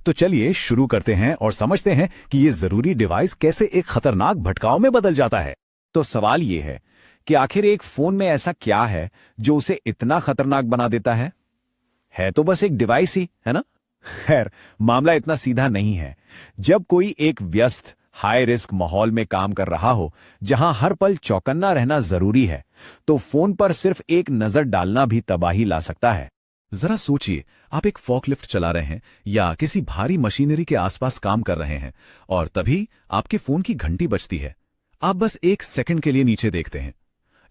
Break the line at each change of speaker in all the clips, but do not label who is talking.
तो चलिए शुरू करते हैं और समझते हैं कि ये जरूरी डिवाइस कैसे एक खतरनाक भटकाव में बदल जाता है। तो सवाल ये है कि आखिर एक फोन में ऐसा क्या है जो उसे इतना खतरनाक बना देता है तो बस एक डिवाइस ही है ना। खैर, मामला इतना सीधा नहीं है। जब कोई एक व्यस्त हाई रिस्क माहौल में काम कर रहा हो, जहां हर पल चौकन्ना रहना जरूरी है, तो फोन पर सिर्फ एक नजर डालना भी तबाही ला सकता है। जरा सोचिए, आप एक फॉकलिफ्ट चला रहे हैं या किसी भारी मशीनरी के आसपास काम कर रहे हैं और तभी आपके फोन की घंटी बजती है। आप बस एक सेकंड के लिए नीचे देखते हैं,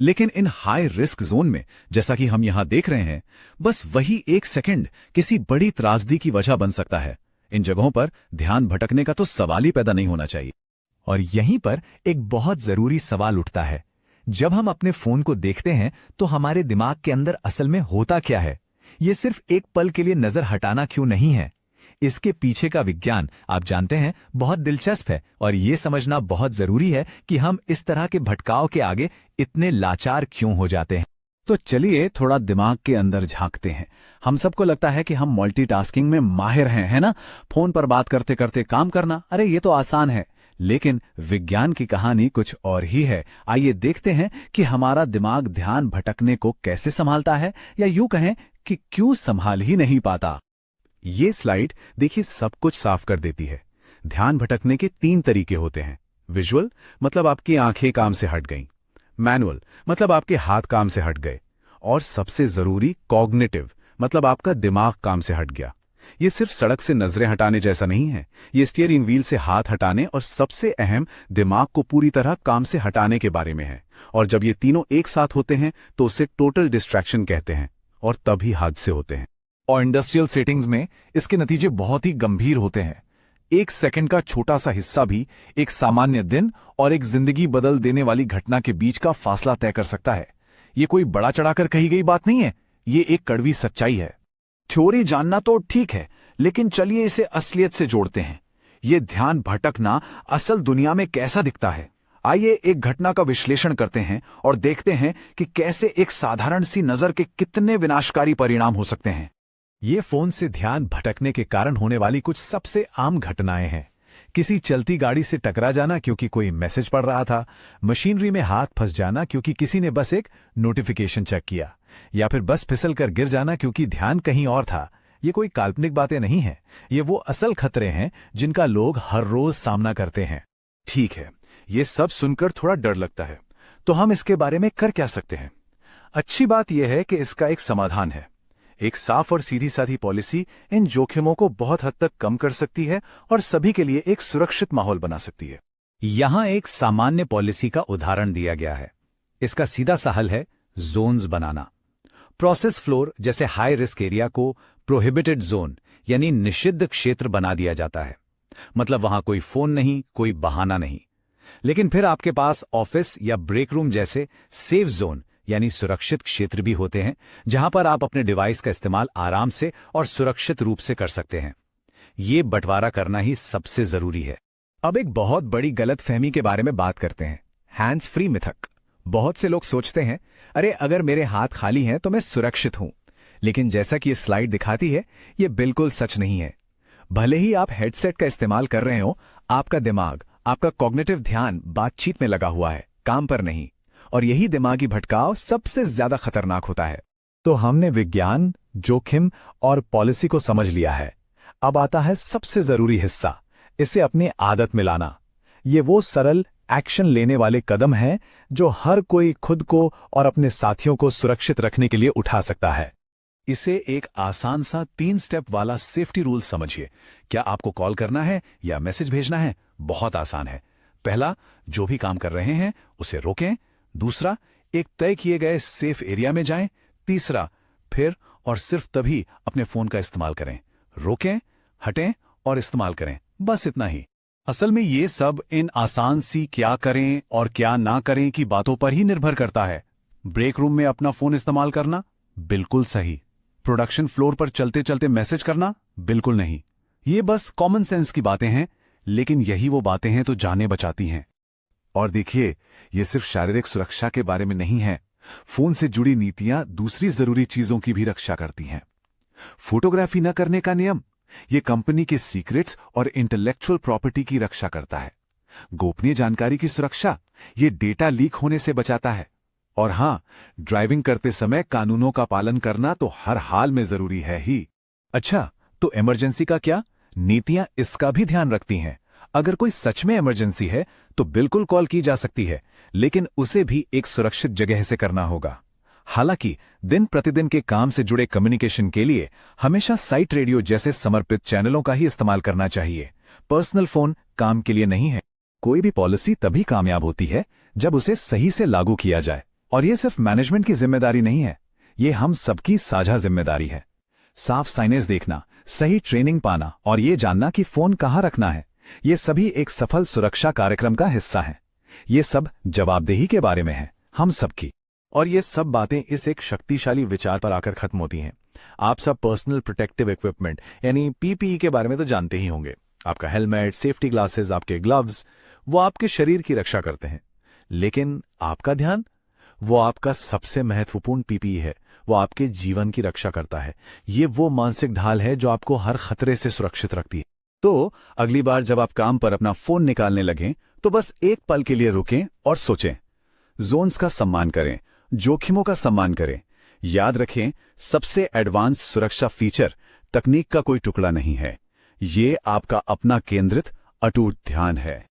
लेकिन इन हाई रिस्क जोन में, जैसा कि हम यहां देख रहे हैं, बस वही एक सेकंड किसी बड़ी त्रासदी की वजह बन सकता है। इन जगहों पर ध्यान भटकने का तो सवाल ही पैदा नहीं होना चाहिए। और यहीं पर एक बहुत जरूरी सवाल उठता है। जब हम अपने फोन को देखते हैं तो हमारे दिमाग के अंदर असल में होता क्या है? ये सिर्फ एक पल के लिए नजर हटाना क्यों नहीं है? इसके पीछे का विज्ञान, आप जानते हैं, बहुत दिलचस्प है और ये समझना बहुत जरूरी है कि हम इस तरह के भटकाव के आगे इतने लाचार क्यों हो जाते हैं। तो चलिए थोड़ा दिमाग के अंदर झांकते हैं। हम सबको लगता है कि हम मल्टीटास्किंग में माहिर हैं, है ना? फोन पर बात करते करते काम करना, अरे ये तो आसान है। लेकिन विज्ञान की कहानी कुछ और ही है। आइए देखते हैं कि हमारा दिमाग ध्यान भटकने को कैसे संभालता है, या यूं कहें कि क्यों संभाल ही नहीं पाता। ये स्लाइड देखिए सब कुछ साफ कर देती है। ध्यान भटकने के 3 तरीके होते हैं। विजुअल मतलब आपकी आंखें काम से हट गईं, मैनुअल मतलब आपके हाथ काम से हट गए, और सबसे जरूरी कॉग्निटिव मतलब आपका दिमाग काम से हट गया। ये सिर्फ सड़क से नजरें हटाने जैसा नहीं है, ये स्टीयरिंग व्हील से हाथ हटाने और सबसे अहम दिमाग को पूरी तरह काम से हटाने के बारे में है। और जब ये तीनों एक साथ होते हैं तो उसे टोटल डिस्ट्रैक्शन कहते हैं, और तभी हादसे होते हैं। और इंडस्ट्रियल सेटिंग्स में इसके नतीजे बहुत ही गंभीर होते हैं। एक सेकंड का छोटा सा हिस्सा भी एक सामान्य दिन और एक जिंदगी बदल देने वाली घटना के बीच का फासला तय कर सकता है। ये कोई बड़ा चढ़ाकर कही गई बात नहीं है, ये एक कड़वी सच्चाई है। थ्योरी जानना तो ठीक है, लेकिन चलिए इसे असलियत से जोड़ते हैं। ये ध्यान भटकना असल दुनिया में कैसा दिखता है। आइए एक घटना का विश्लेषण करते हैं और देखते हैं कि कैसे एक साधारण सी नजर के कितने विनाशकारी परिणाम हो सकते हैं। ये फोन से ध्यान भटकने के कारण होने वाली कुछ सबसे आम घटनाएं हैं। किसी चलती गाड़ी से टकरा जाना क्योंकि कोई मैसेज पढ़ रहा था, मशीनरी में हाथ फंस जाना क्योंकि किसी ने बस एक नोटिफिकेशन चेक किया, या फिर बस फिसल कर गिर जाना क्योंकि ध्यान कहीं और था। ये कोई काल्पनिक बातें नहीं हैं, ये वो असल खतरे हैं जिनका लोग हर रोज सामना करते हैं। ठीक है, ये सब सुनकर थोड़ा डर लगता है, तो हम इसके बारे में कर क्या सकते हैं? अच्छी बात यह है कि इसका एक समाधान है। एक साफ और सीधी साधी पॉलिसी इन जोखिमों को बहुत हद तक कम कर सकती है और सभी के लिए एक सुरक्षित माहौल बना सकती है। यहां एक सामान्य पॉलिसी का उदाहरण दिया गया है। इसका सीधा सा हल है जोन्स बनाना। प्रोसेस फ्लोर जैसे हाई रिस्क एरिया को प्रोहिबिटेड जोन यानी निषिद्ध क्षेत्र बना दिया जाता है। मतलब वहां कोई फोन नहीं, कोई बहाना नहीं। लेकिन फिर आपके पास ऑफिस या ब्रेक रूम जैसे सेफ जोन यानी सुरक्षित क्षेत्र भी होते हैं, जहां पर आप अपने डिवाइस का इस्तेमाल आराम से और सुरक्षित रूप से कर सकते हैं। ये बंटवारा करना ही सबसे जरूरी है। अब एक बहुत बड़ी गलतफहमी के बारे में बात करते हैं, हैंड्स फ्री मिथक। बहुत से लोग सोचते हैं, अरे अगर मेरे हाथ खाली हैं तो मैं सुरक्षित हूं। लेकिन जैसा कि ये स्लाइड दिखाती है, ये बिल्कुल सच नहीं है। भले ही आप हेडसेट का इस्तेमाल कर रहे हो, आपका दिमाग, आपका कॉग्निटिव ध्यान बातचीत में लगा हुआ है, काम पर नहीं। और यही दिमागी भटकाव सबसे ज्यादा खतरनाक होता है। तो हमने विज्ञान, जोखिम और पॉलिसी को समझ लिया है। अब आता है सबसे जरूरी हिस्सा, इसे अपनी आदत में लाना। ये वो सरल एक्शन लेने वाले कदम हैं जो हर कोई खुद को और अपने साथियों को सुरक्षित रखने के लिए उठा सकता है। इसे एक आसान सा 3 स्टेप वाला सेफ्टी रूल समझिए। क्या आपको कॉल करना है या मैसेज भेजना है? बहुत आसान है। पहला, जो भी काम कर रहे हैं उसे रोकें। दूसरा, एक तय किए गए सेफ एरिया में जाएं। तीसरा, फिर और सिर्फ तभी अपने फोन का इस्तेमाल करें। रोकें, हटें और इस्तेमाल करें, बस इतना ही। असल में ये सब इन आसान सी क्या करें और क्या ना करें की बातों पर ही निर्भर करता है। ब्रेक रूम में अपना फोन इस्तेमाल करना, बिल्कुल सही। प्रोडक्शन फ्लोर पर चलते चलते मैसेज करना, बिल्कुल नहीं। ये बस कॉमन सेंस की बातें हैं, लेकिन यही वो बातें हैं तो जानें बचाती हैं। और देखिए, ये सिर्फ शारीरिक सुरक्षा के बारे में नहीं है। फोन से जुड़ी नीतियां दूसरी जरूरी चीजों की भी रक्षा करती हैं। फोटोग्राफी न करने का नियम, ये कंपनी के सीक्रेट्स और इंटेलेक्चुअल प्रॉपर्टी की रक्षा करता है। गोपनीय जानकारी की सुरक्षा ये डेटा लीक होने से बचाता है। और हां, ड्राइविंग करते समय कानूनों का पालन करना तो हर हाल में जरूरी है ही। अच्छा, तो इमरजेंसी का क्या? नीतियां इसका भी ध्यान रखती हैं। अगर कोई सच में इमरजेंसी है तो बिल्कुल कॉल की जा सकती है, लेकिन उसे भी एक सुरक्षित जगह से करना होगा। हालांकि दिन प्रतिदिन के काम से जुड़े कम्युनिकेशन के लिए हमेशा साइट रेडियो जैसे समर्पित चैनलों का ही इस्तेमाल करना चाहिए। पर्सनल फोन काम के लिए नहीं है। कोई भी पॉलिसी तभी कामयाब होती है जब उसे सही से लागू किया जाए, और यह सिर्फ मैनेजमेंट की जिम्मेदारी नहीं है, ये हम सबकी साझा जिम्मेदारी है। साफ साइनेज देखना, सही ट्रेनिंग पाना और ये जानना कि फोन कहां रखना है, ये सभी एक सफल सुरक्षा कार्यक्रम का हिस्सा हैं। ये सब जवाबदेही के बारे में है, हम सबकी। और ये सब बातें इस एक शक्तिशाली विचार पर आकर खत्म होती हैं। आप सब पर्सनल प्रोटेक्टिव इक्विपमेंट यानी पीपीई के बारे में तो जानते ही होंगे। आपका हेलमेट, सेफ्टी ग्लासेस, आपके ग्लव्स, वो आपके शरीर की रक्षा करते हैं। लेकिन आपका ध्यान, वो आपका सबसे महत्वपूर्ण पीपीई है। वो आपके जीवन की रक्षा करता है। ये वो मानसिक ढाल है जो आपको हर खतरे से सुरक्षित रखती है। तो अगली बार जब आप काम पर अपना फोन निकालने लगें तो बस एक पल के लिए रुकें और सोचें। जोन्स का सम्मान करें, जोखिमों का सम्मान करें। याद रखें, सबसे एडवांस सुरक्षा फीचर तकनीक का कोई टुकड़ा नहीं है, ये आपका अपना केंद्रित अटूट ध्यान है।